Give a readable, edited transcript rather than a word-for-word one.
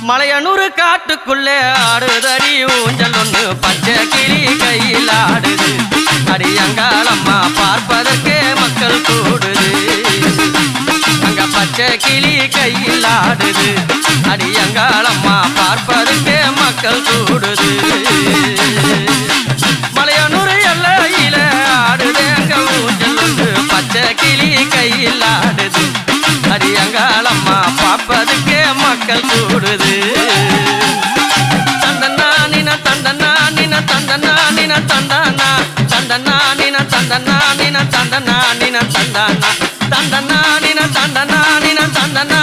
மலையனூறு காட்டுக்குள்ளே ஆடுதடி ஊஞ்சல் ஒன்று பச்சை கிளி கையில் ஆடுது அடியங்காலம்மா பார்ப்பதற்கே மக்கள் கூடுது அங்க பச்சை கிளி கையில் ஆடுது அடியங்காலம்மா பார்ப்பதற்கே மக்கள் கூடுது மலையனூறு எல்லையில ஆடுது அங்க ஊஞ்சல் ஒன்று பச்சை கிளி கையில் ஆடுது அடியங்காலம்மா பார்ப்பதற்கே மக்கள் கூடுது தந்தனா நின தந்தனா நின தந்தனா நின தந்தனா தந்தனா நின தந்தனா நின தந்தனா நின தந்தனா தந்தனா நின தந்தனா நின தந்தனா